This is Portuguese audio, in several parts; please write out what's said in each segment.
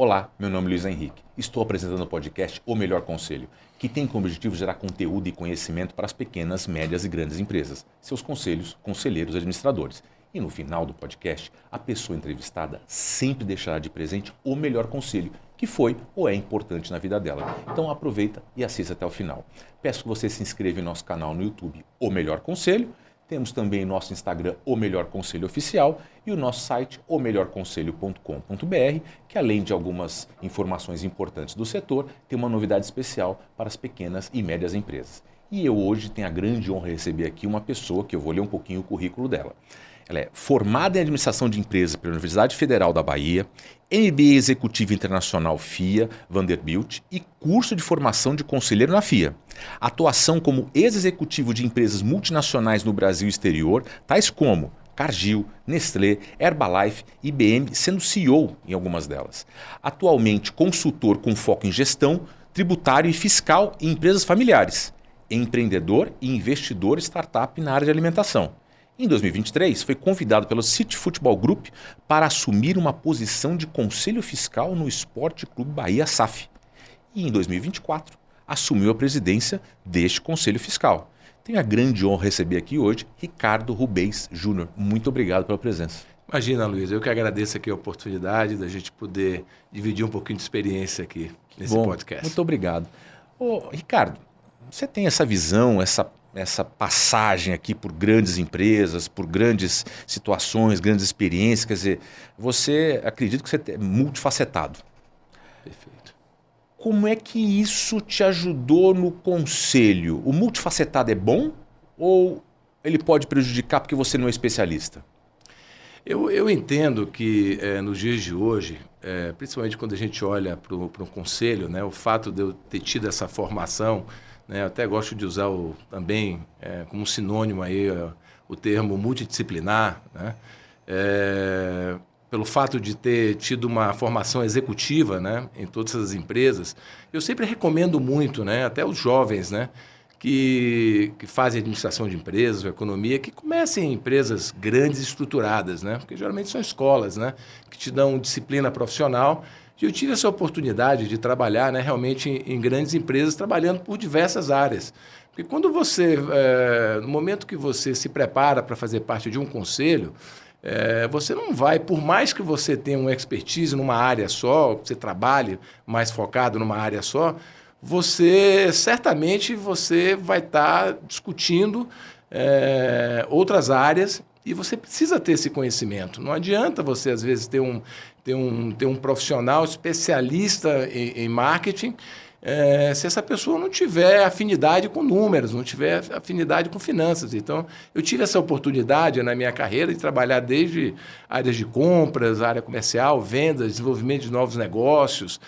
Olá, meu nome é Luiz Henrique. Estou apresentando o podcast O Melhor Conselho, que tem como objetivo gerar conteúdo e conhecimento para as pequenas, médias e grandes empresas, seus conselhos, conselheiros e administradores. E no final do podcast, a pessoa entrevistada sempre deixará de presente o melhor conselho que foi ou é importante na vida dela. Então aproveita e assista até o final. Peço que você se inscreva em nosso canal no YouTube O Melhor Conselho. Temos também nosso Instagram, O Melhor Conselho Oficial, e o nosso site, omelhorconselho.com.br, que além de algumas informações importantes do setor, tem uma novidade especial para as pequenas e médias empresas. E eu hoje tenho a grande honra de receber aqui uma pessoa que eu vou ler um pouquinho o currículo dela. Ela é formada em Administração de Empresas pela Universidade Federal da Bahia, MBA Executivo Internacional FIA, Vanderbilt e curso de formação de conselheiro na FIA. Atuação como ex-executivo de empresas multinacionais no Brasil e exterior, tais como Cargill, Nestlé, Herbalife, IBM, sendo CEO em algumas delas. Atualmente consultor com foco em gestão, tributário e fiscal em empresas familiares. Empreendedor e investidor startup na área de alimentação. Em 2023, foi convidado pelo City Futebol Group para assumir uma posição de conselho fiscal no Esporte Clube Bahia SAF. E em 2024, assumiu a presidência deste conselho fiscal. Tenho a grande honra de receber aqui hoje Ricardo Rubens Júnior. Muito obrigado pela presença. Imagina, Luiz, eu que agradeço aqui a oportunidade da gente poder dividir um pouquinho de experiência aqui nesse podcast. Muito obrigado. Ô, Ricardo, você tem essa visão, essa passagem aqui por grandes empresas, por grandes situações, grandes experiências, quer dizer, você acredita que você é multifacetado. Perfeito. Como é que isso te ajudou no conselho? O multifacetado é bom ou ele pode prejudicar porque você não é especialista? Eu entendo que nos dias de hoje, principalmente quando a gente olha para um conselho, né, o fato de eu ter tido essa formação, né, eu até gosto de usar também como sinônimo aí o termo multidisciplinar, né, pelo fato de ter tido uma formação executiva, né, em todas as empresas, eu sempre recomendo muito, né, até os jovens, né, que fazem administração de empresas, ou economia, que comecem em empresas grandes e estruturadas, né, porque geralmente são escolas, né, que te dão disciplina profissional. E eu tive essa oportunidade de trabalhar, né, realmente em grandes empresas, trabalhando por diversas áreas. Porque quando você, no momento que você se prepara para fazer parte de um conselho, você não vai, por mais que você tenha uma expertise numa área só, que você trabalhe mais focado numa área só, certamente você vai estar discutindo outras áreas e você precisa ter esse conhecimento. Não adianta você, às vezes, ter um profissional especialista em marketing se essa pessoa não tiver afinidade com números, não tiver afinidade com finanças. Então, eu tive essa oportunidade na minha carreira de trabalhar desde áreas de compras, área comercial, vendas, desenvolvimento de novos negócios,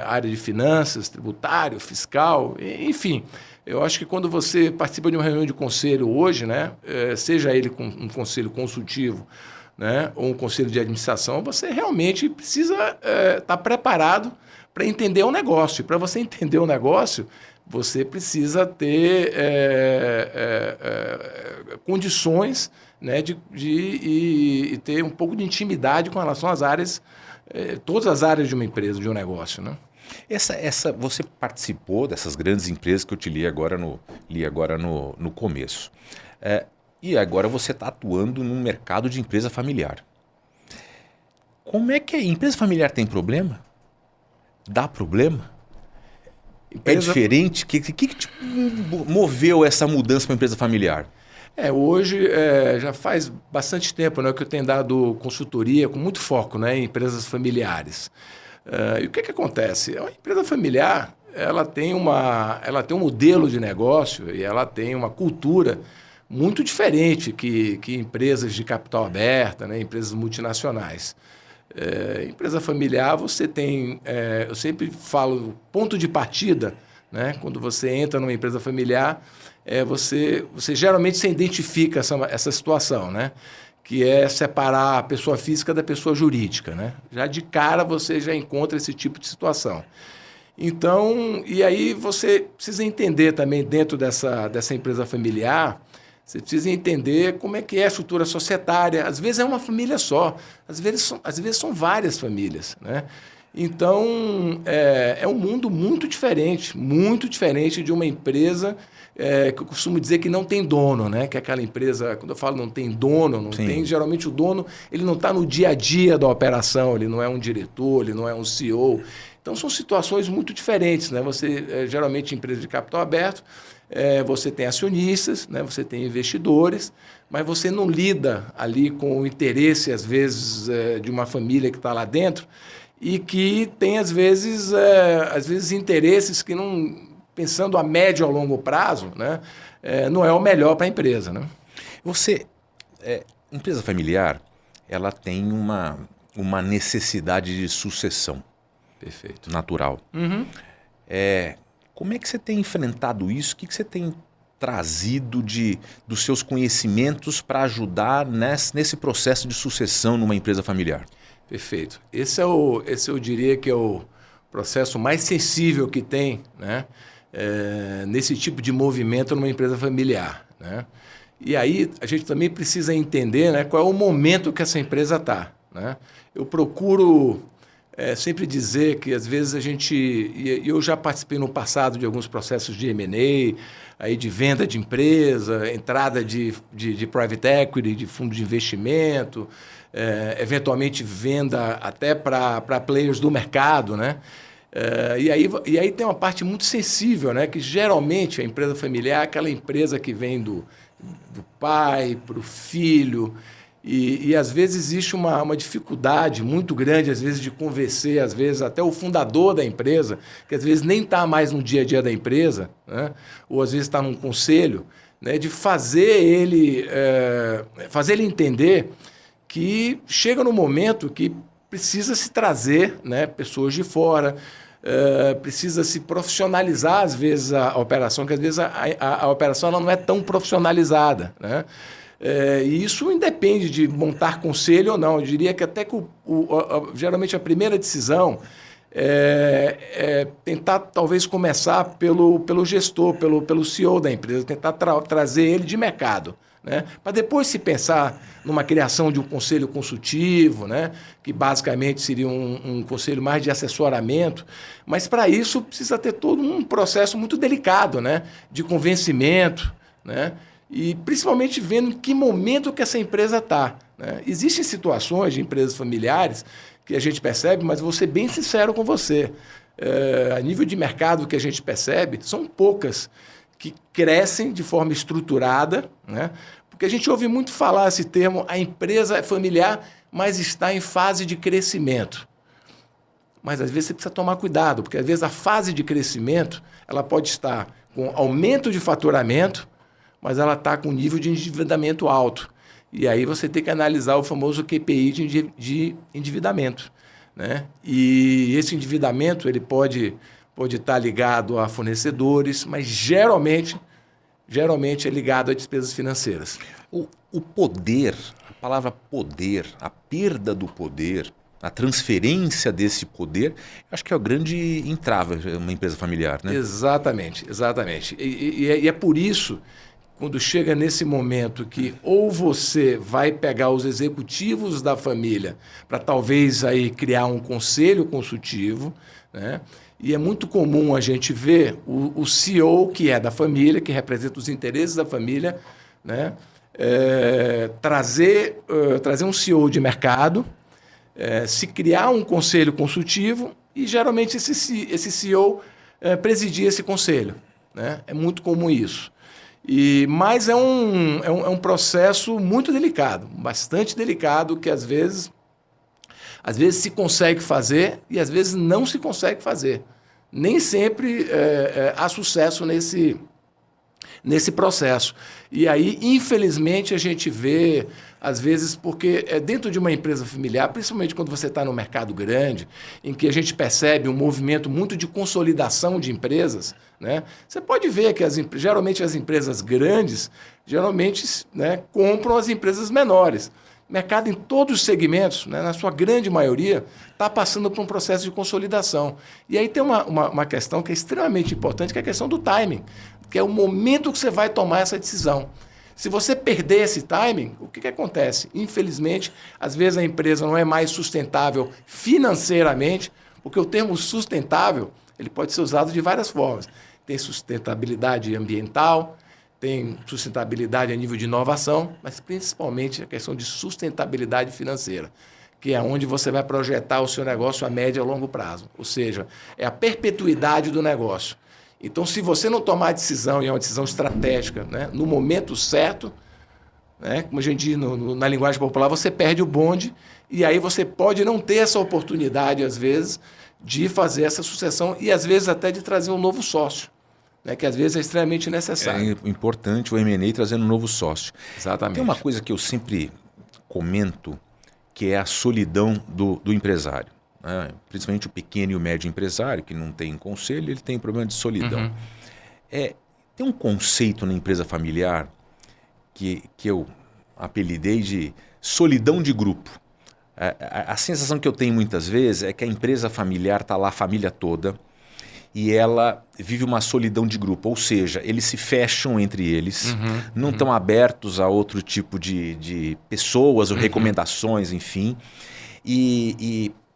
área de finanças, tributário, fiscal, enfim. Eu acho que quando você participa de uma reunião de conselho hoje, né, seja ele com um conselho consultivo, né, ou um conselho de administração, você realmente precisa estar preparado para entender o negócio. E para você entender o negócio, você precisa ter condições, né, e ter um pouco de intimidade com relação às áreas, todas as áreas de uma empresa, de um negócio, né? Você participou dessas grandes empresas que eu te li agora no começo. E agora você está atuando num mercado de empresa familiar. Como é que a empresa familiar tem problema? Dá problema? É diferente? O que te moveu essa mudança para a empresa familiar? Hoje já faz bastante tempo, né, que eu tenho dado consultoria com muito foco, né, em empresas familiares. E o que acontece? A empresa familiar ela tem um modelo de negócio e ela tem uma cultura muito diferente que empresas de capital aberta, né, empresas multinacionais. Empresa familiar, você tem, eu sempre falo, ponto de partida, né, quando você entra numa empresa familiar, você geralmente se identifica essa situação, né, que é separar a pessoa física da pessoa jurídica, né? Já de cara você já encontra esse tipo de situação. Então, e aí você precisa entender também dentro dessa empresa familiar Você precisa entender como é que é a estrutura societária. Às vezes é uma família só, às vezes são várias famílias, né? Então, é um mundo muito diferente de uma empresa que eu costumo dizer que não tem dono, né? Que é aquela empresa, quando eu falo não tem dono, não tem, geralmente o dono ele não está no dia a dia da operação, ele não é um diretor, ele não é um CEO. Então, são situações muito diferentes, né? Você, geralmente, empresa de capital aberto, você tem acionistas, né? Você tem investidores, mas você não lida ali com o interesse, às vezes, de uma família que está lá dentro e que tem, às vezes, interesses que, não, pensando a médio ou longo prazo, né? Não é o melhor para a empresa, né? Empresa familiar, ela tem uma necessidade de sucessão. Perfeito. Natural. Uhum. Como é que você tem enfrentado isso? O que você tem trazido dos seus conhecimentos para ajudar nesse processo de sucessão numa empresa familiar? Perfeito. Esse eu diria que é o processo mais sensível que tem, né? Nesse tipo de movimento numa empresa familiar, né? E aí a gente também precisa entender, né, qual é o momento que essa empresa está, né? Eu procuro sempre dizer que às vezes eu já participei no passado de alguns processos de M&A, aí de venda de empresa, entrada de private equity, de fundo de investimento, eventualmente venda até para players do mercado, né? E aí tem uma parte muito sensível, né? Que geralmente a empresa familiar é aquela empresa que vem do pai para o filho. E às vezes existe uma dificuldade muito grande, às vezes, de convencer, às vezes, até o fundador da empresa, que às vezes nem está mais no dia a dia da empresa, né? Ou às vezes está num conselho, né? De fazer ele entender que chega no momento que precisa se trazer, né, pessoas de fora, precisa se profissionalizar, às vezes, a operação, que às vezes a operação ela não é tão profissionalizada, né? E isso independe de montar conselho ou não. Eu diria que até que geralmente a primeira decisão é tentar talvez começar pelo gestor, pelo CEO da empresa, tentar trazer ele de mercado, né? Para depois se pensar numa criação de um conselho consultivo, né? Que basicamente seria um conselho mais de assessoramento, mas para isso precisa ter todo um processo muito delicado, né? De convencimento, né? E principalmente vendo em que momento que essa empresa está, né? Existem situações de empresas familiares que a gente percebe, mas vou ser bem sincero com você, a nível de mercado que a gente percebe, são poucas que crescem de forma estruturada, né? Porque a gente ouve muito falar esse termo, a empresa é familiar, mas está em fase de crescimento. Mas às vezes você precisa tomar cuidado, porque às vezes a fase de crescimento ela pode estar com aumento de faturamento, mas ela está com nível de endividamento alto. E aí você tem que analisar o famoso QPI de endividamento, né? E esse endividamento ele pode estar ligado a fornecedores, mas geralmente é ligado a despesas financeiras. O poder, a palavra poder, a perda do poder, a transferência desse poder, acho que é o grande entrave de uma empresa familiar, né? Exatamente. E é por isso, quando chega nesse momento que ou você vai pegar os executivos da família para talvez aí criar um conselho consultivo, né? E é muito comum a gente ver o CEO, que é da família, que representa os interesses da família, né? Trazer um CEO de mercado, se criar um conselho consultivo e, geralmente, esse CEO presidir esse conselho, né? É muito comum isso. Mas é um processo muito delicado, bastante delicado, que às vezes se consegue fazer e às vezes não se consegue fazer. Nem sempre há sucesso nesse processo. E aí, infelizmente, a gente vê, às vezes, porque dentro de uma empresa familiar, principalmente quando você está no mercado grande, em que a gente percebe um movimento muito de consolidação de empresas, né? Você pode ver que geralmente as empresas grandes, né, compram as empresas menores. O mercado em todos os segmentos, né, na sua grande maioria, está passando por um processo de consolidação. E aí tem uma questão que é extremamente importante, que é a questão do timing, que é o momento que você vai tomar essa decisão. Se você perder esse timing, o que acontece? Infelizmente, às vezes a empresa não é mais sustentável financeiramente, porque o termo sustentável ele pode ser usado de várias formas. Tem sustentabilidade ambiental, tem sustentabilidade a nível de inovação, mas principalmente a questão de sustentabilidade financeira, que é onde você vai projetar o seu negócio a médio e a longo prazo. Ou seja, é a perpetuidade do negócio. Então, se você não tomar a decisão, e é uma decisão estratégica, né, no momento certo, né, como a gente diz na linguagem popular, você perde o bonde e aí você pode não ter essa oportunidade, às vezes, de fazer essa sucessão e, às vezes, até de trazer um novo sócio, né, que, às vezes, é extremamente necessário. É importante o M&A trazendo um novo sócio. Exatamente. Tem uma coisa que eu sempre comento, que é a solidão do empresário. Principalmente o pequeno e o médio empresário, que não tem conselho, ele tem problema de solidão. Tem um conceito na empresa familiar que eu apelidei de solidão de grupo. A sensação que eu tenho muitas vezes é que a empresa familiar está lá a família toda e ela vive uma solidão de grupo, ou seja, eles se fecham entre eles, não estão abertos a outro tipo de pessoas ou recomendações, enfim.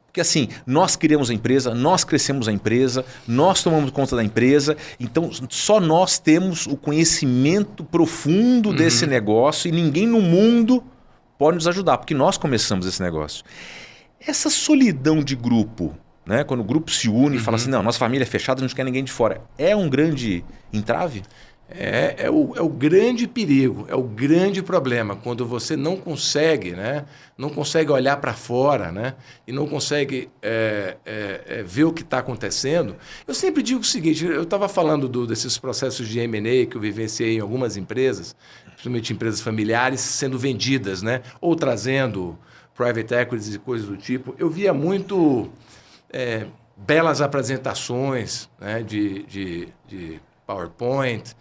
Porque assim, nós criamos a empresa, nós crescemos a empresa, nós tomamos conta da empresa, então só nós temos o conhecimento profundo desse negócio e ninguém no mundo pode nos ajudar, porque nós começamos esse negócio. Essa solidão de grupo, né, quando o grupo se une e fala assim, não, nossa família é fechada, a gente não quer ninguém de fora, é um grande entrave? É o grande perigo, é o grande problema, quando você não consegue, né, não consegue olhar para fora, né, e não consegue ver o que está acontecendo. Eu sempre digo o seguinte, eu estava falando desses processos de M&A que eu vivenciei em algumas empresas, principalmente empresas familiares, sendo vendidas, né, ou trazendo private equities e coisas do tipo. Eu via muito belas apresentações, né, de PowerPoint,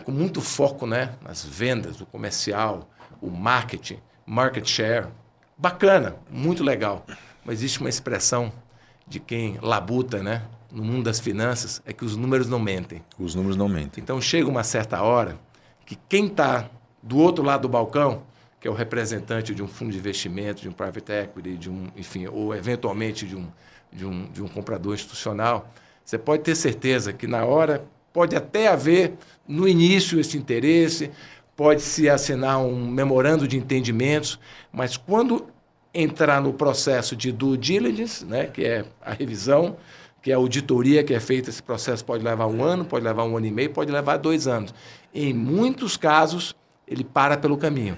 com muito foco, né, nas vendas, o comercial, o marketing, market share. Bacana, muito legal. Mas existe uma expressão de quem labuta, né, no mundo das finanças, é que os números não mentem. Os números não mentem. Então chega uma certa hora que quem está do outro lado do balcão, que é o representante de um fundo de investimento, de um private equity, enfim, ou eventualmente de um comprador institucional, você pode ter certeza que na hora pode até haver, no início, esse interesse, pode-se assinar um memorando de entendimentos, mas quando entrar no processo de due diligence, né, que é a revisão, que é a auditoria que é feita, esse processo pode levar 1 ano, pode levar 1 ano e meio, pode levar 2 anos. Em muitos casos, ele para pelo caminho.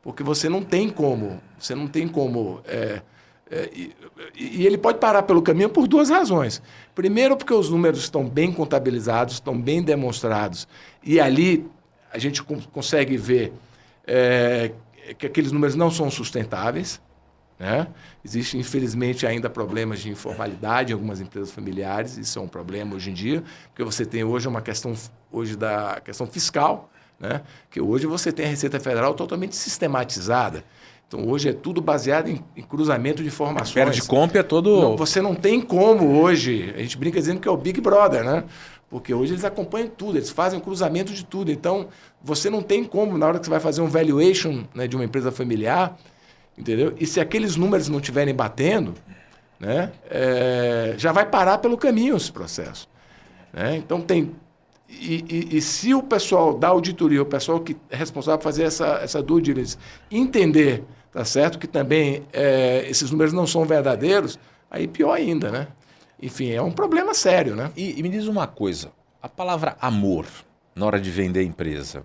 Porque você não tem como e ele pode parar pelo caminho por 2 razões. Primeiro, porque os números estão bem contabilizados, estão bem demonstrados, e ali a gente consegue ver que aqueles números não são sustentáveis, né? Existem, infelizmente, ainda problemas de informalidade em algumas empresas familiares, isso é um problema hoje em dia, porque você tem hoje uma questão da questão fiscal, né? Que hoje você tem a Receita Federal totalmente sistematizada. Então, hoje é tudo baseado em cruzamento de informações. Perde compra é todo... Não, você não tem como hoje... A gente brinca dizendo que é o Big Brother, né? Porque hoje eles acompanham tudo, eles fazem um cruzamento de tudo. Então, você não tem como, na hora que você vai fazer um valuation, né, de uma empresa familiar, entendeu? E se aqueles números não estiverem batendo, né, já vai parar pelo caminho esse processo. Né? Então, tem... E se o pessoal da auditoria, o pessoal que é responsável por fazer essa due diligence, entender, tá certo, que também esses números não são verdadeiros, aí pior ainda, né? Enfim, é um problema sério, né? E me diz uma coisa, a palavra amor na hora de vender a empresa,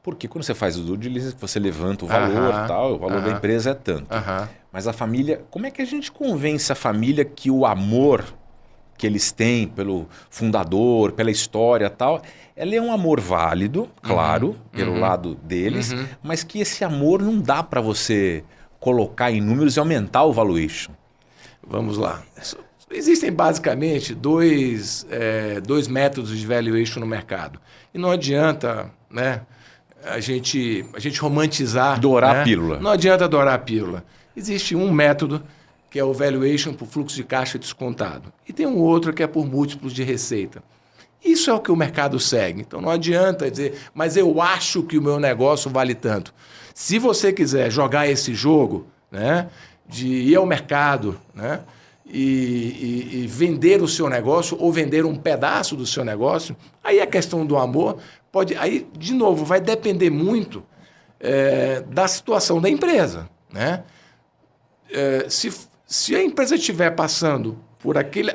porque quando você faz o due diligence, você levanta o valor, tal, o valor da empresa é tanto. Mas a família, como é que a gente convence a família que o amor que eles têm pelo fundador, pela história e tal, ela é um amor válido, claro, pelo lado deles, mas que esse amor não dá para você colocar em números e aumentar o valuation? Vamos lá. Existem basicamente dois métodos de valuation no mercado. E não adianta, né, a gente romantizar... Dourar a pílula. Não adianta dourar a pílula. Existe um método que é o valuation por fluxo de caixa descontado. E tem um outro que é por múltiplos de receita. Isso é o que o mercado segue. Então não adianta dizer, mas eu acho que o meu negócio vale tanto. Se você quiser jogar esse jogo, né, de ir ao mercado, né, e vender o seu negócio ou vender um pedaço do seu negócio, aí a questão do amor pode... Aí, de novo, vai depender muito da situação da empresa, né? Se a empresa estiver passando por aquele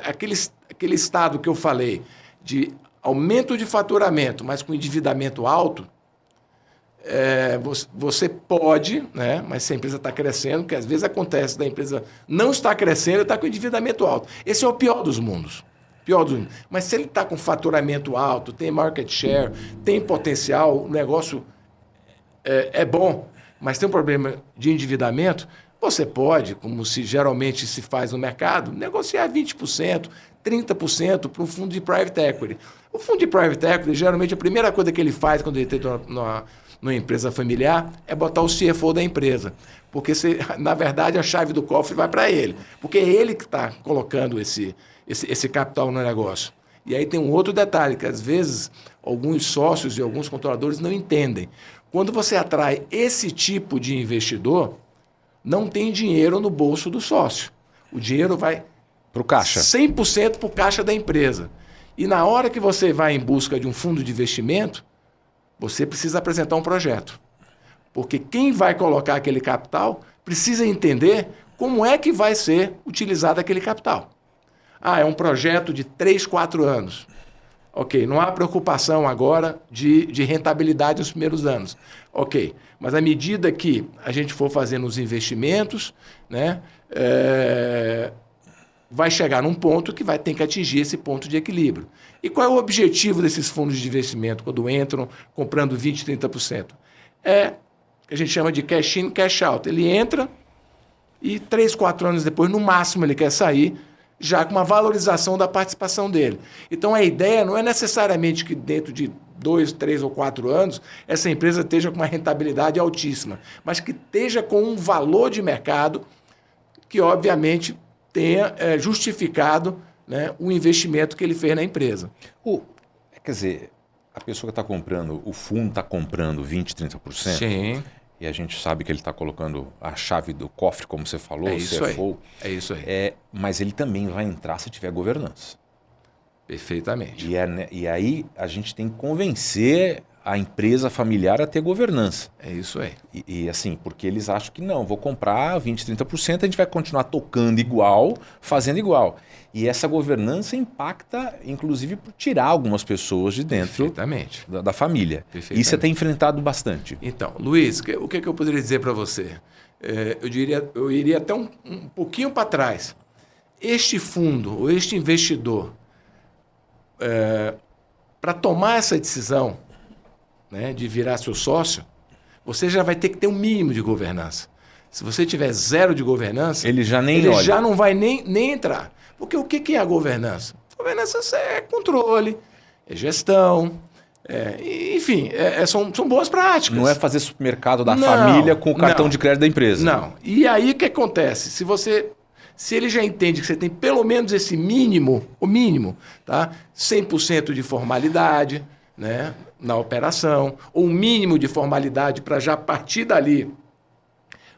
estado que eu falei de aumento de faturamento, mas com endividamento alto, você pode, né? Mas se a empresa está crescendo, que às vezes acontece da empresa não estar crescendo e está com endividamento alto. Esse é o pior dos mundos. Mas se ele está com faturamento alto, tem market share, tem potencial, o negócio é bom, mas tem um problema de endividamento, você pode, como geralmente se faz no mercado, negociar 20%, 30% para um fundo de private equity. O fundo de private equity, geralmente, a primeira coisa que ele faz quando ele entra numa empresa familiar é botar o CFO da empresa. Porque, na verdade, a chave do cofre vai para ele. Porque é ele que está colocando esse capital no negócio. E aí tem um outro detalhe, que às vezes alguns sócios e alguns controladores não entendem. Quando você atrai esse tipo de investidor, não tem dinheiro no bolso do sócio. O dinheiro vai para o caixa. 100% para o caixa da empresa. E na hora que você vai em busca de um fundo de investimento, você precisa apresentar um projeto. Porque quem vai colocar aquele capital precisa entender como é que vai ser utilizado aquele capital. É um projeto de 3, 4 anos. Ok, não há preocupação agora de rentabilidade nos primeiros anos. Ok, mas à medida que a gente for fazendo os investimentos, né, vai chegar num ponto que vai ter que atingir esse ponto de equilíbrio. E qual é o objetivo desses fundos de investimento quando entram comprando 20%, 30%? É o que a gente chama de cash in, cash out. Ele entra e 3, 4 anos depois, no máximo, ele quer sair, já com uma valorização da participação dele. Então, a ideia não é necessariamente que dentro de 2, 3 ou 4 anos essa empresa esteja com uma rentabilidade altíssima, mas que esteja com um valor de mercado que, obviamente, tenha justificado, né, o investimento que ele fez na empresa. Quer dizer, a pessoa que está comprando, o fundo está comprando 20%, 30%. Sim. E a gente sabe que ele está colocando a chave do cofre, como você falou, o CFO. É isso aí. Mas ele também vai entrar se tiver governança. Perfeitamente. E aí a gente tem que convencer a empresa familiar a ter governança. É isso aí. E assim, porque eles acham que não, vou comprar 20%, 30%, a gente vai continuar tocando igual, fazendo igual. E essa governança impacta, inclusive, por tirar algumas pessoas de dentro da família. Isso você tem enfrentado bastante. Então, Luiz, o que eu poderia dizer para você? Eu iria até um pouquinho para trás. Este fundo, ou este investidor, para tomar essa decisão, né, de virar seu sócio, você já vai ter que ter um mínimo de governança. Se você tiver 0 de governança, ele já não vai nem entrar. Porque o que é a governança? Governança é controle, é gestão, enfim, são boas práticas. Não é fazer supermercado da família com o cartão de crédito da empresa. Não. E aí o que acontece? Se ele já entende que você tem pelo menos esse mínimo, o mínimo, tá? 100% de formalidade, né, na operação, ou um mínimo de formalidade para já partir dali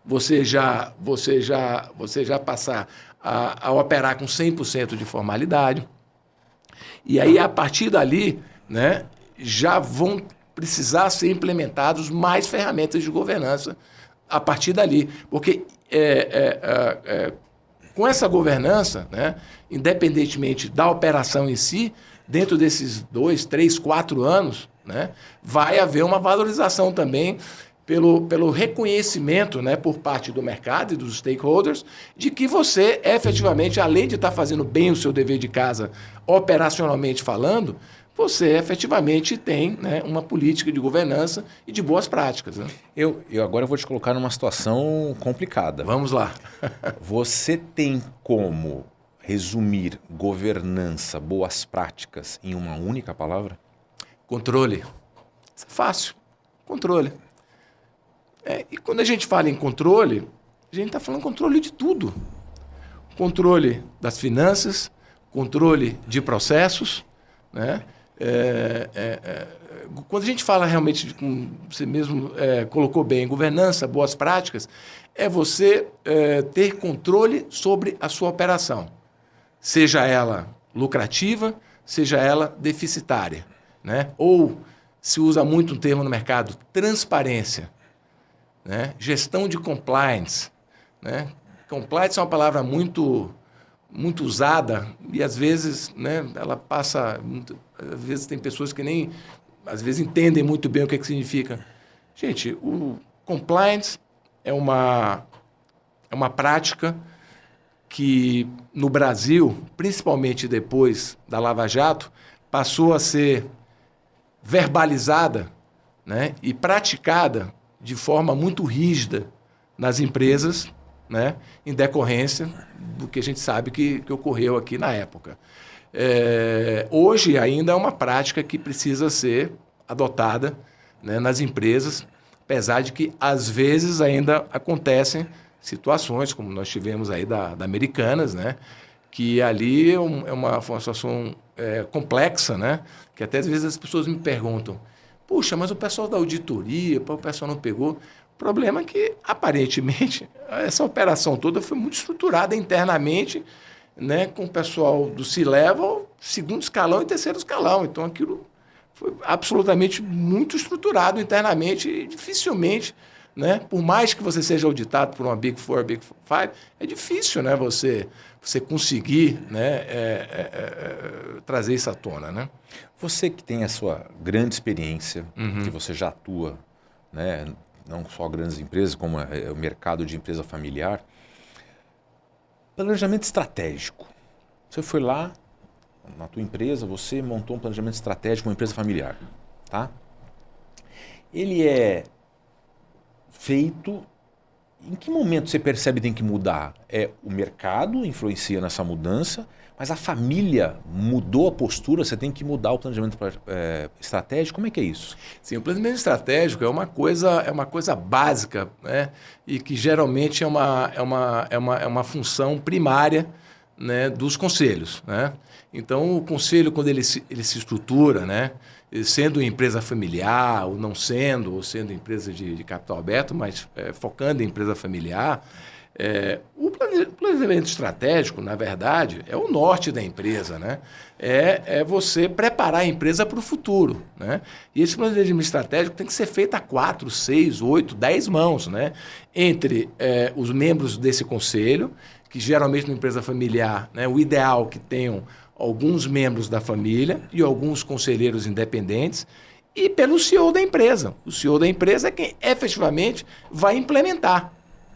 você já passar a operar com 100% de formalidade. E aí, a partir dali, né, já vão precisar ser implementados mais ferramentas de governança a partir dali. Porque com essa governança, né, independentemente da operação em si, dentro desses 2, 3, 4 anos, né, vai haver uma valorização também pelo reconhecimento, né, por parte do mercado e dos stakeholders de que você, efetivamente, além de estar fazendo bem o seu dever de casa, operacionalmente falando, você efetivamente tem, né, uma política de governança e de boas práticas. Né? Eu agora vou te colocar numa situação complicada. Vamos lá. Você tem como resumir governança, boas práticas em uma única palavra? Controle. Isso é fácil. Controle. E quando a gente fala em controle, a gente está falando controle de tudo. Controle das finanças, controle de processos, né? Quando a gente fala realmente, como você mesmo colocou bem, governança, boas práticas, é você ter controle sobre a sua operação, seja ela lucrativa, seja ela deficitária, né? Ou se usa muito um termo no mercado, transparência, né? Gestão de compliance, né? Compliance é uma palavra muito usada e às vezes, né, ela passa às vezes tem pessoas que nem às vezes entendem muito bem o que significa. Gente, o compliance é uma prática que no Brasil, principalmente depois da Lava Jato, passou a ser verbalizada, né, e praticada de forma muito rígida nas empresas, né, em decorrência do que a gente sabe que ocorreu aqui na época. Hoje ainda é uma prática que precisa ser adotada, né, nas empresas, apesar de que às vezes ainda acontecem situações, como nós tivemos aí da Americanas, né, que ali é uma situação complexa, né, que até às vezes as pessoas me perguntam, puxa, mas o pessoal da auditoria, o pessoal não pegou. O problema é que, aparentemente, essa operação toda foi muito estruturada internamente, né, com o pessoal do C-Level, segundo escalão e terceiro escalão. Então, aquilo foi absolutamente muito estruturado internamente e dificilmente, né, por mais que você seja auditado por uma Big Four, Big Five, é difícil, né, você conseguir, né, trazer isso à tona, né? Você que tem a sua grande experiência, que você já atua, né, não só grandes empresas, como o mercado de empresa familiar, planejamento estratégico. Você foi lá, na tua empresa, você montou um planejamento estratégico com uma empresa familiar, tá? Ele é feito... Em que momento você percebe que tem que mudar? O mercado influencia nessa mudança, mas a família mudou a postura, você tem que mudar o planejamento estratégico? Como é que é isso? Sim, o planejamento estratégico é uma coisa básica, né? E que geralmente é uma função primária, né, dos conselhos, né? Então, o conselho, quando ele se estrutura, né, sendo empresa familiar ou não sendo, ou sendo empresa de capital aberto, mas focando em empresa familiar, o planejamento estratégico, na verdade, é o norte da empresa, né? É você preparar a empresa para o futuro, né? E esse planejamento estratégico tem que ser feito a 4, 6, 8, 10 mãos, né? Entre os membros desse conselho, que geralmente na empresa familiar, né, o ideal é que tenham alguns membros da família e alguns conselheiros independentes, e pelo CEO da empresa. O CEO da empresa é quem efetivamente vai implementar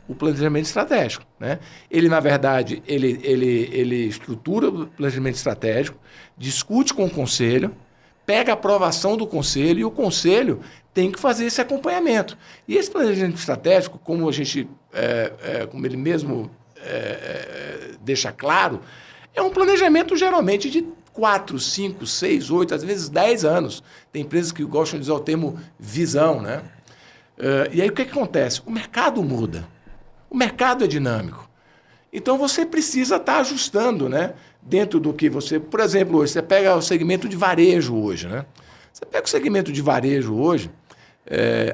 o planejamento estratégico, né? Ele, na verdade, ele estrutura o planejamento estratégico, discute com o conselho, pega a aprovação do conselho e o conselho tem que fazer esse acompanhamento. E esse planejamento estratégico, como a gente, como ele mesmo deixa claro, é um planejamento geralmente de 4, 5, 6, 8, às vezes 10 anos. Tem empresas que gostam de usar o termo visão, né? E aí o que acontece? O mercado muda. O mercado é dinâmico. Então você precisa estar ajustando, né, dentro do que você... Por exemplo, hoje, você pega o segmento de varejo hoje, né? Você pega o segmento de varejo hoje,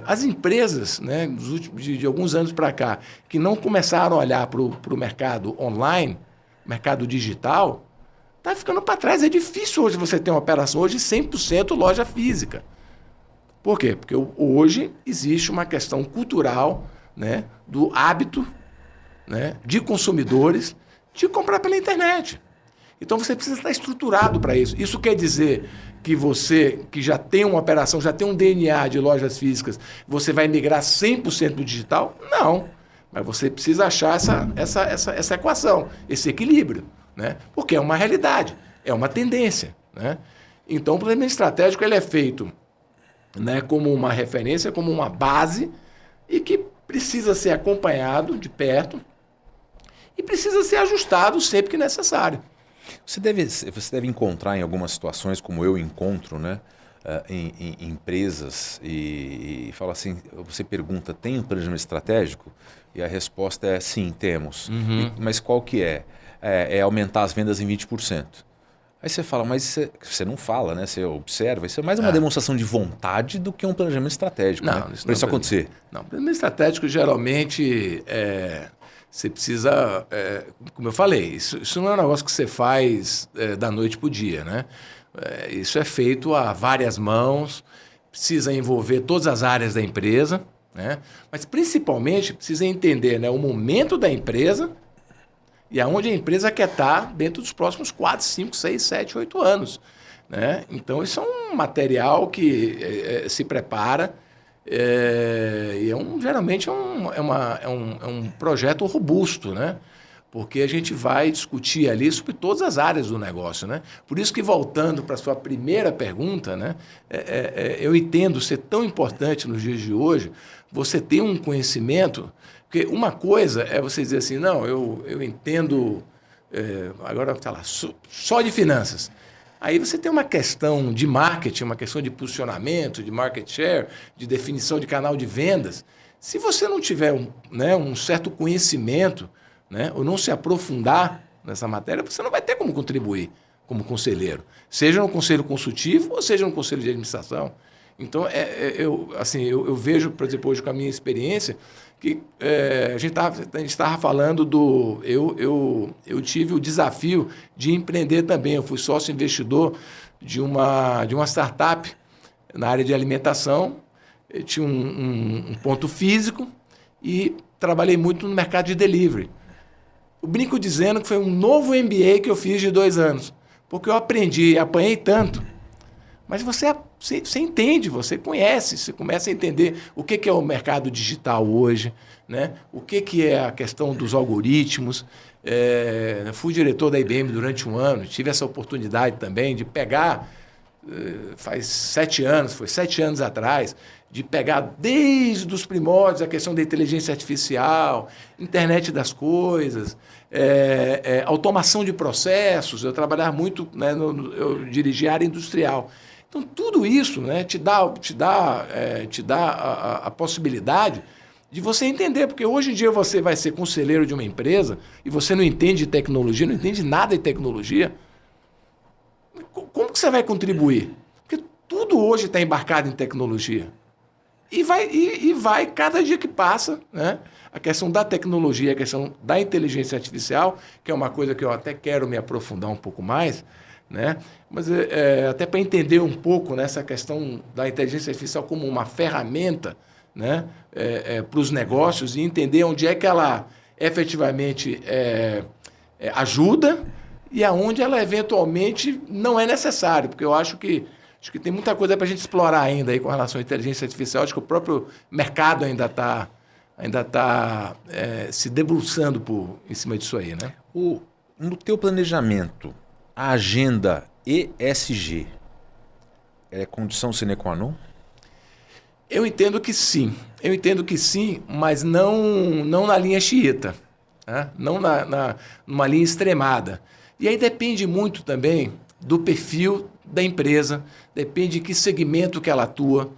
as empresas, né, de alguns anos para cá, que não começaram a olhar para o mercado online, mercado digital, está ficando para trás. É difícil hoje você ter uma operação hoje 100% loja física. Por quê? Porque hoje existe uma questão cultural, né, do hábito, né, de consumidores de comprar pela internet. Então você precisa estar estruturado para isso. Isso quer dizer que você, que já tem uma operação, já tem um DNA de lojas físicas, você vai migrar 100% do digital? Não. Mas você precisa achar essa equação, esse equilíbrio, né? Porque é uma realidade, é uma tendência, né? Então, o planejamento estratégico ele é feito, né, como uma referência, como uma base e que precisa ser acompanhado de perto e precisa ser ajustado sempre que necessário. Você deve encontrar em algumas situações, como eu encontro, né, em empresas, e fala assim, você pergunta, tem um planejamento estratégico? E a resposta é sim, temos. Mas qual que é? É aumentar as vendas em 20%. Aí você fala, mas você não fala, né? Você observa. Isso é mais uma demonstração de vontade do que um planejamento estratégico, Não, né? isso Para isso não, acontecer. Não, planejamento estratégico geralmente você precisa, como eu falei, isso não é um negócio que você faz da noite para o dia, né? Isso é feito a várias mãos, precisa envolver todas as áreas da empresa, né? Mas principalmente precisa entender, né, o momento da empresa e aonde a empresa quer estar dentro dos próximos 4, 5, 6, 7, 8 anos. Né? Então, isso é um material que se prepara e geralmente é um projeto robusto, né? Porque a gente vai discutir ali sobre todas as áreas do negócio. Né? Por isso que, voltando para a sua primeira pergunta, né, eu entendo ser tão importante nos dias de hoje você ter um conhecimento. Porque uma coisa é você dizer assim, não, eu entendo, agora, sei lá, só de finanças. Aí você tem uma questão de marketing, uma questão de posicionamento, de market share, de definição de canal de vendas. Se você não tiver um certo conhecimento, né, ou não se aprofundar nessa matéria, você não vai ter como contribuir como conselheiro. Seja no conselho consultivo ou seja no conselho de administração. Então, eu vejo, por exemplo, hoje com a minha experiência, que a gente estava falando do... Eu tive o desafio de empreender também. Eu fui sócio investidor de uma startup na área de alimentação. Eu tinha um ponto físico e trabalhei muito no mercado de delivery. Eu brinco dizendo que foi um novo MBA que eu fiz de 2 anos, porque eu aprendi, apanhei tanto. Mas você entende, você conhece, você começa a entender o que é o mercado digital hoje, né? O que é a questão dos algoritmos. Fui diretor da IBM durante 1 ano, tive essa oportunidade também de pegar, faz 7 anos, foi 7 anos atrás, de pegar desde os primórdios a questão da inteligência artificial, internet das coisas, automação de processos. Eu trabalhava muito, né, eu dirigi a área industrial. Então, tudo isso, né, te dá a possibilidade de você entender, porque hoje em dia você vai ser conselheiro de uma empresa e você não entende de tecnologia, não entende nada de tecnologia. Como que você vai contribuir? Porque tudo hoje está embarcado em tecnologia. E vai cada dia que passa, né? A questão da tecnologia, a questão da inteligência artificial, que é uma coisa que eu até quero me aprofundar um pouco mais, né? Mas até para entender um pouco nessa questão da inteligência artificial como uma ferramenta, né? Para os negócios e entender onde é que ela efetivamente ajuda e aonde ela eventualmente não é necessário, porque eu acho que tem muita coisa para a gente explorar ainda aí com relação à inteligência artificial. Acho que o próprio mercado ainda está se debruçando em cima disso aí, né? No teu planejamento, a agenda ESG é condição sine qua non? Eu entendo que sim. Mas não na linha xiita, né? Não numa linha extremada. E aí depende muito também do perfil da empresa, depende de que segmento que ela atua.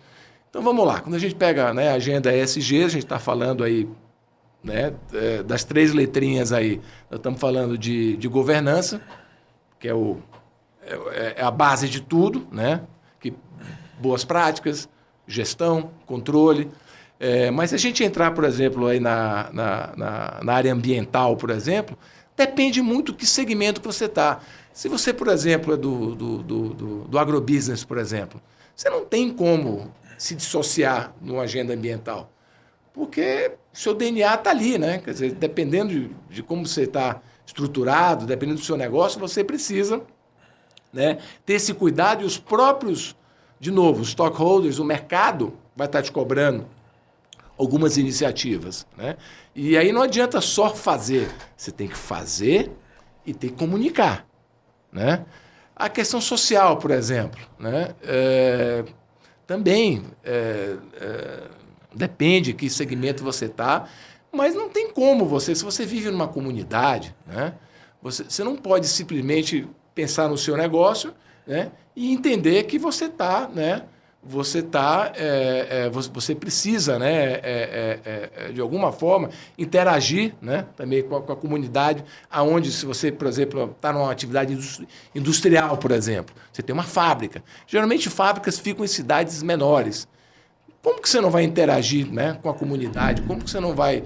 Então vamos lá, quando a gente pega, né, a agenda ESG, a gente está falando aí, né, das 3 letrinhas aí, nós estamos falando de governança, que é a base de tudo, né? Que boas práticas, gestão, controle. Mas se a gente entrar, por exemplo, aí na área ambiental, por exemplo, depende muito do que segmento que você está. Se você, por exemplo, é do agrobusiness, por exemplo, você não tem como se dissociar numa agenda ambiental, porque seu DNA está ali, né? Quer dizer, dependendo de como você está estruturado, dependendo do seu negócio, você precisa, né, ter esse cuidado e os próprios, de novo, os stockholders, o mercado vai estar te cobrando algumas iniciativas, né? E aí não adianta só fazer, você tem que fazer e tem que comunicar, né? A questão social, por exemplo, né? Também depende de que segmento você está, mas não tem como se você vive numa comunidade, né? Você não pode simplesmente pensar no seu negócio, né, e entender que você está, né, você precisa, né, de alguma forma, interagir, né, também com a comunidade, aonde, se você, por exemplo, está numa atividade industrial, por exemplo, você tem uma fábrica. Geralmente, fábricas ficam em cidades menores. Como que você não vai interagir, né, com a comunidade? Como que você não vai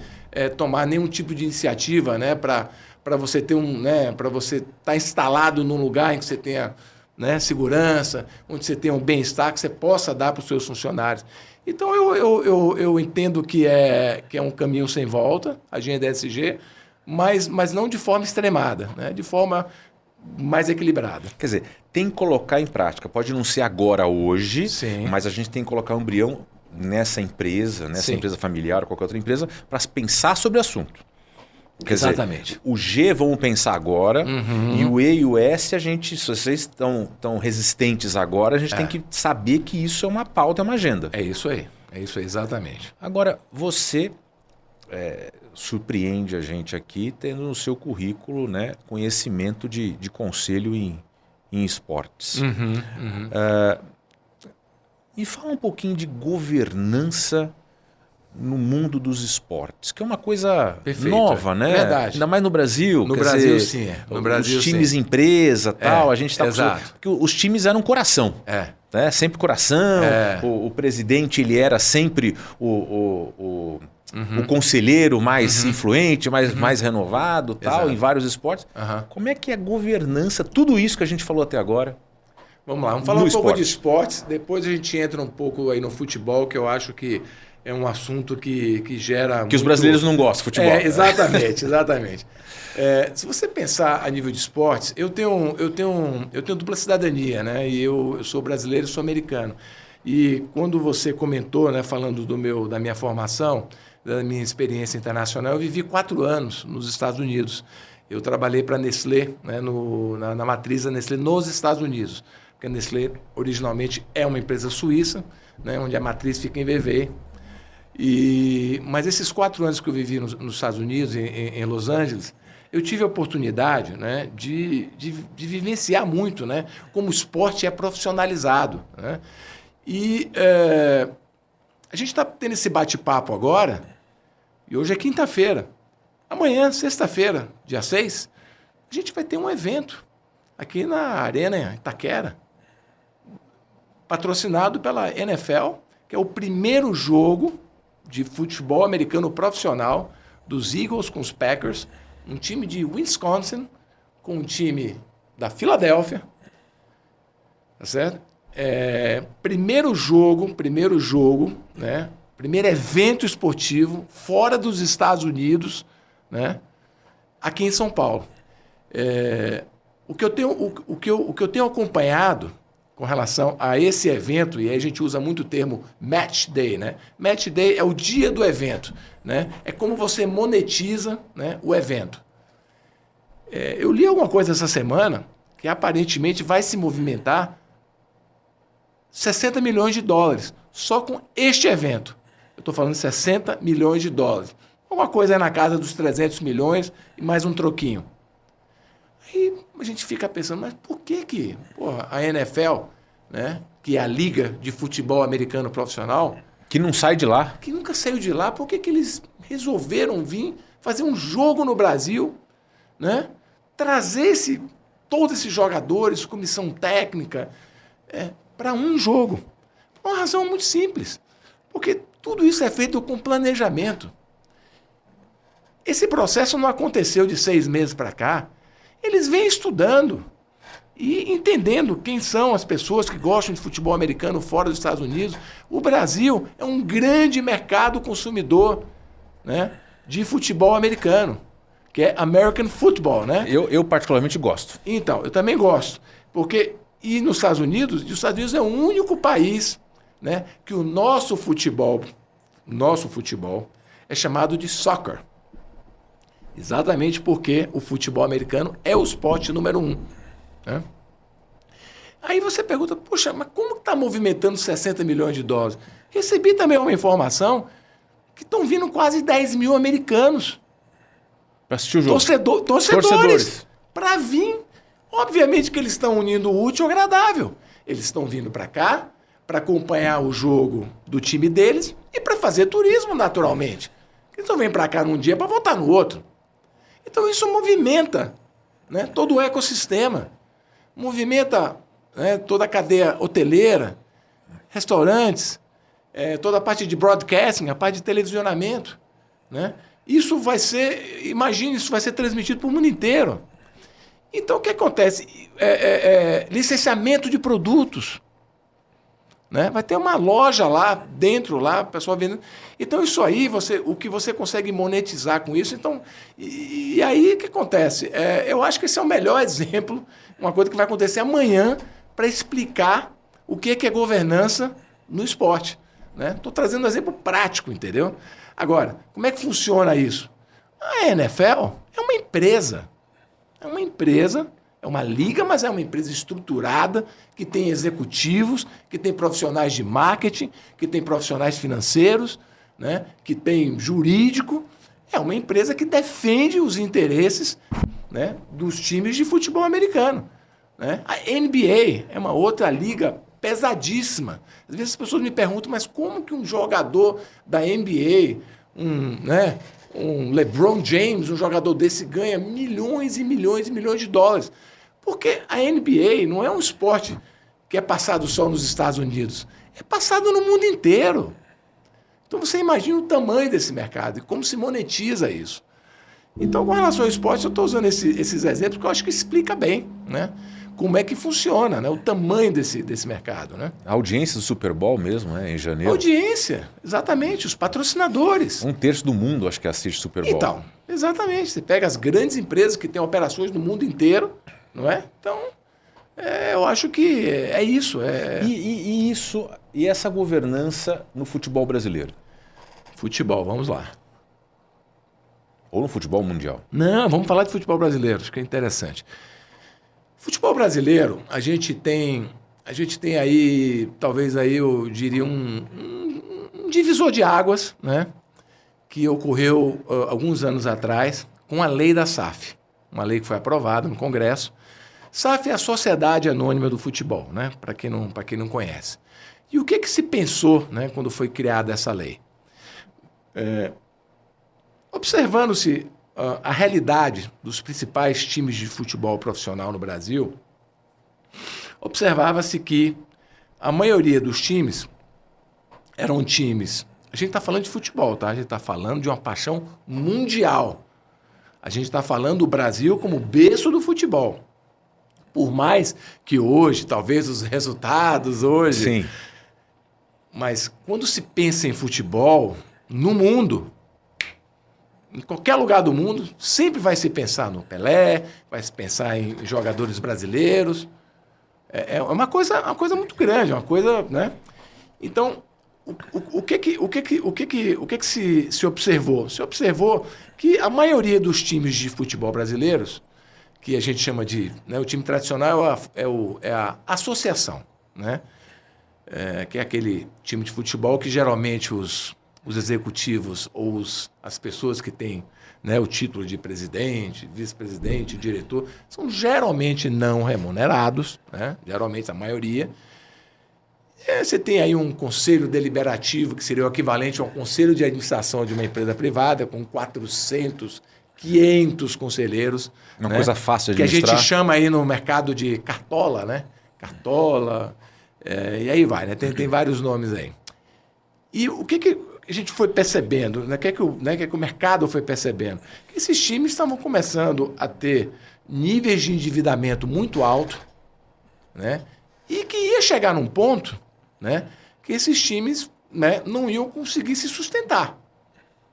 tomar nenhum tipo de iniciativa, né, para você ter para você estar instalado num lugar em que você tenha, né, segurança, onde você tenha um bem-estar que você possa dar para os seus funcionários. Então, eu entendo que é um caminho sem volta, a agenda ESG, mas não de forma extremada, né, de forma mais equilibrada. Quer dizer, tem que colocar em prática. Pode não ser agora, hoje, Sim. mas a gente tem que colocar um embrião nessa empresa familiar ou qualquer outra empresa, para pensar sobre o assunto. Quer Exatamente. dizer, o G vamos pensar agora, e o E e o S, se vocês estão resistentes agora, a gente tem que saber que isso é uma pauta, é uma agenda. É isso aí, exatamente. Agora, você surpreende a gente aqui tendo no seu currículo, né, conhecimento de conselho em esportes. E fala um pouquinho de governança no mundo dos esportes, que é uma coisa nova, né? Verdade. Ainda mais no Brasil. No Brasil, sim. No Brasil, os times empresa, tal, a gente está exato. Porque os times eram coração. Né? Sempre coração. O presidente, ele era sempre o conselheiro mais influente, mais renovado, tal, em vários esportes. Como é que é a governança, tudo isso que a gente falou até agora? Vamos lá, vamos falar um pouco de esportes, depois a gente entra um pouco aí no futebol, que eu acho que é um assunto que gera... Que os brasileiros não gostam de futebol. Exatamente. Se você pensar a nível de esportes, eu tenho dupla cidadania, né? E eu sou brasileiro e sou americano. E quando você comentou, né, falando da minha formação, da minha experiência internacional, eu vivi 4 anos nos Estados Unidos. Eu trabalhei para a Nestlé, né, na matriz da Nestlé nos Estados Unidos. Porque a Nestlé originalmente é uma empresa suíça, né, onde a matriz fica em Vevey. Mas esses 4 anos que eu vivi nos Estados Unidos, em Los Angeles, eu tive a oportunidade, né, de vivenciar muito, né, como o esporte é profissionalizado. Né? E a gente está tendo esse bate-papo agora, e hoje é quinta-feira. Amanhã, sexta-feira, dia 6, a gente vai ter um evento aqui na Arena Itaquera, patrocinado pela NFL, que é o primeiro jogo de futebol americano profissional dos Eagles com os Packers, um time de Wisconsin com um time da Filadélfia, tá certo? Primeiro jogo, né? Primeiro evento esportivo fora dos Estados Unidos, né? Aqui em São Paulo. O que eu tenho acompanhado com relação a esse evento, e aí a gente usa muito o termo Match Day, né? Match Day é o dia do evento, né? É como você monetiza, né, o evento. Eu li alguma coisa essa semana que aparentemente vai se movimentar $60 milhões só com este evento. Eu estou falando $60 milhões. Uma coisa é na casa dos 300 milhões e mais um troquinho. Aí a gente fica pensando, mas por que a NFL, né, que é a Liga de Futebol Americano Profissional... Que não sai de lá. Que nunca saiu de lá, por que eles resolveram vir fazer um jogo no Brasil, né, trazer todos esses jogadores, comissão técnica, para um jogo? Por uma razão muito simples. Porque tudo isso é feito com planejamento. Esse processo não aconteceu de 6 meses para cá. Eles vêm estudando e entendendo quem são as pessoas que gostam de futebol americano fora dos Estados Unidos. O Brasil é um grande mercado consumidor, né, de futebol americano, que é American Football, né? Eu particularmente gosto. Então, eu também gosto. E nos Estados Unidos, os Estados Unidos é o único país, né, que o nosso futebol é chamado de soccer. Exatamente porque o futebol americano é o esporte número 1. Né? Aí você pergunta, puxa, mas como está movimentando $60 milhões? Recebi também uma informação que estão vindo quase 10 mil americanos. Para assistir o jogo. Torcedores. Para vir. Obviamente que eles estão unindo o útil ao agradável. Eles estão vindo para cá para acompanhar o jogo do time deles e para fazer turismo, naturalmente. Eles não vêm para cá num dia para voltar no outro. Então isso movimenta, né, todo o ecossistema. Movimenta, né, toda a cadeia hoteleira, restaurantes, toda a parte de broadcasting, a parte de televisionamento, né? Isso vai ser, imagine, isso vai ser transmitido para o mundo inteiro. Então, o que acontece? Licenciamento de produtos. Né? Vai ter uma loja lá dentro, lá, o pessoal vendendo. Então, isso aí, o que você consegue monetizar com isso. Então, e aí, o que acontece? Eu acho que esse é o melhor exemplo, uma coisa que vai acontecer amanhã, para explicar o que é governança no esporte. Estou trazendo um exemplo prático, entendeu? Agora, como é que funciona isso? A NFL é uma empresa. É uma empresa, é uma liga, mas é uma empresa estruturada, que tem executivos, que tem profissionais de marketing, que tem profissionais financeiros, né, que tem jurídico. É uma empresa que defende os interesses, né, dos times de futebol americano. Né? A NBA é uma outra liga pesadíssima. Às vezes as pessoas me perguntam, mas como que um jogador da NBA, um LeBron James, um jogador desse, ganha milhões e milhões e milhões de dólares? Porque a NBA não é um esporte que é passado só nos Estados Unidos, é passado no mundo inteiro. Então você imagina o tamanho desse mercado e como se monetiza isso. Então, com relação ao esporte, eu estou usando esses exemplos porque eu acho que explica bem, né, como é que funciona, né, o tamanho desse mercado. Né? A audiência do Super Bowl mesmo, né, em janeiro. A audiência, exatamente, os patrocinadores. 1/3 do mundo, acho que assiste Super Bowl. Então, exatamente. Você pega as grandes empresas que têm operações no mundo inteiro, não é? Então, eu acho que é isso. E essa governança no futebol brasileiro? Futebol, vamos lá. Ou no futebol mundial? Não, vamos falar de futebol brasileiro, acho que é interessante. Futebol brasileiro, a gente tem aí, talvez aí eu diria um divisor de águas, né, que ocorreu alguns anos atrás com a lei da SAF, uma lei que foi aprovada no Congresso. SAF é a Sociedade Anônima do Futebol, né, para quem não conhece. E o que se pensou, né, quando foi criada essa lei? Observando-se a realidade dos principais times de futebol profissional no Brasil, observava-se que a maioria dos times eram times... A gente está falando de futebol, tá? A gente está falando de uma paixão mundial. A gente está falando do Brasil como berço do futebol. Por mais que hoje, talvez os resultados hoje... Sim. Mas quando se pensa em futebol, no mundo... Em qualquer lugar do mundo, sempre vai se pensar no Pelé, vai se pensar em jogadores brasileiros. É uma coisa muito grande, uma coisa, né? Então, o que se observou? Se observou que a maioria dos times de futebol brasileiros, que a gente chama de, né, o time tradicional é a associação, né? Que é aquele time de futebol que geralmente os executivos ou as pessoas que têm, né, o título de presidente, vice-presidente, diretor, são geralmente não remunerados, né? Geralmente a maioria. Você tem aí um conselho deliberativo, que seria o equivalente a um conselho de administração de uma empresa privada, com 400, 500 conselheiros. Uma, né, coisa fácil de administrar. Que a gente chama aí no mercado de cartola, né? Cartola, e aí vai, né? Tem vários nomes aí. E o que a gente foi percebendo, né? que o mercado foi percebendo? Que esses times estavam começando a ter níveis de endividamento muito alto, né? E que ia chegar num ponto, né, que esses times, né, não iam conseguir se sustentar.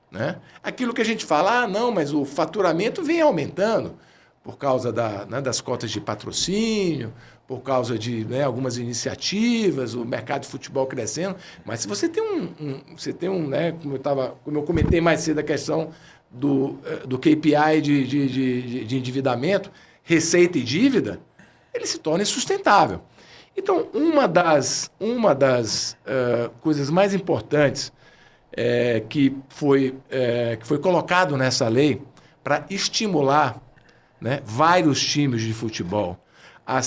Né? Aquilo que a gente fala, não, mas o faturamento vem aumentando por causa das cotas de patrocínio, por causa de, né, algumas iniciativas, o mercado de futebol crescendo. Mas se você tem né, como eu comentei mais cedo, a questão do KPI de endividamento, receita e dívida, ele se torna insustentável. Então, uma das coisas mais importantes que foi colocado nessa lei para estimular, né, vários times de futebol a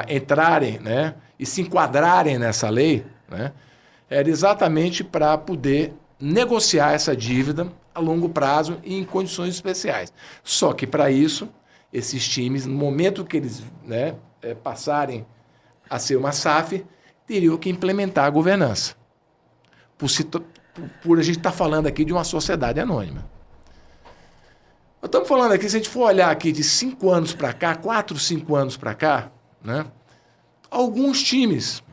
entrarem, né, e se enquadrarem nessa lei, né, era exatamente para poder negociar essa dívida a longo prazo e em condições especiais. Só que, para isso, esses times, no momento que eles, né, passarem a ser uma SAF, teriam que implementar a governança. Por a gente estar falando aqui de uma sociedade anônima. Nós estamos falando aqui, se a gente for olhar aqui de 5 anos para cá, 4, 5 anos para cá, né, alguns times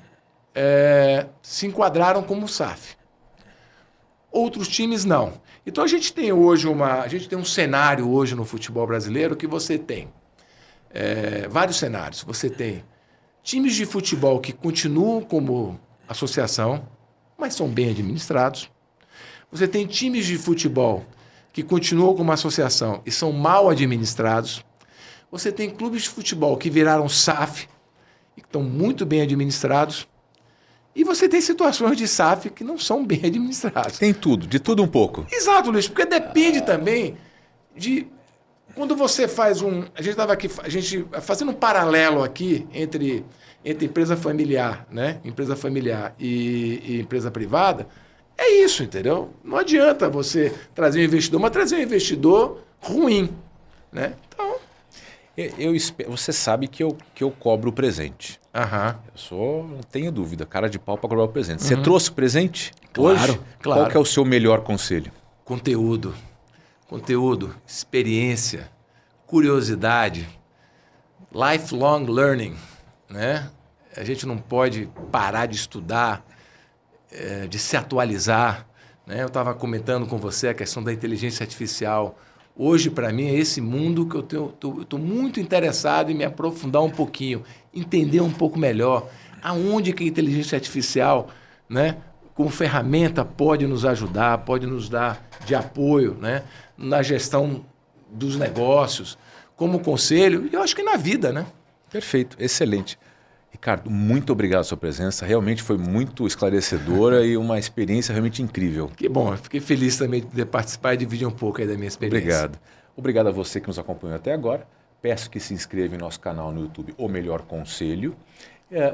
se enquadraram como SAF. Outros times não. Então a gente tem hoje um cenário hoje no futebol brasileiro que você tem vários cenários. Você tem times de futebol que continuam como associação, mas são bem administrados. Você tem times de futebol que continuam como associação e são mal administrados. Você tem clubes de futebol que viraram SAF e que estão muito bem administrados. E você tem situações de SAF que não são bem administradas. Tem tudo, de tudo um pouco. Exato, Luiz, porque depende também de... Quando você faz a gente estava aqui fazendo um paralelo aqui entre empresa familiar, né? Empresa familiar e empresa privada, é isso, entendeu? Não adianta você trazer um investidor, mas trazer um investidor ruim, né? Então... Você sabe que eu cobro o presente. Não tenho dúvida, cara de pau para cobrar o presente. Você trouxe o presente? Claro, hoje? Claro. Qual que é o seu melhor conselho? Conteúdo, experiência, curiosidade, lifelong learning, né? A gente não pode parar de estudar, de se atualizar, né? Eu estava comentando com você a questão da inteligência artificial. Hoje, para mim, é esse mundo que eu estou muito interessado em me aprofundar um pouquinho, entender um pouco melhor aonde que a inteligência artificial, né, como ferramenta, pode nos ajudar, pode nos dar de apoio, né, na gestão dos negócios, como conselho, e eu acho que na vida, né? Perfeito, excelente. Ricardo, muito obrigado pela sua presença. Realmente foi muito esclarecedora e uma experiência realmente incrível. Que bom, eu fiquei feliz também de poder participar e dividir um pouco aí da minha experiência. Obrigado. Obrigado a você que nos acompanhou até agora. Peço que se inscreva em nosso canal no YouTube, O Melhor Conselho,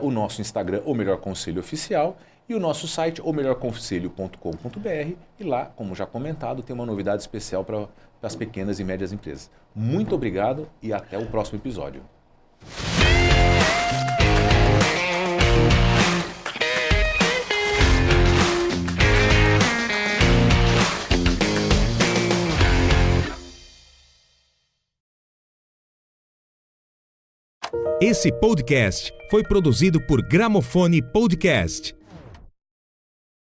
o nosso Instagram, O Melhor Conselho Oficial, e o nosso site, omelhorconselho.com.br. E lá, como já comentado, tem uma novidade especial para as pequenas e médias empresas. Muito obrigado e até o próximo episódio. Esse podcast foi produzido por Gramofone Podcast.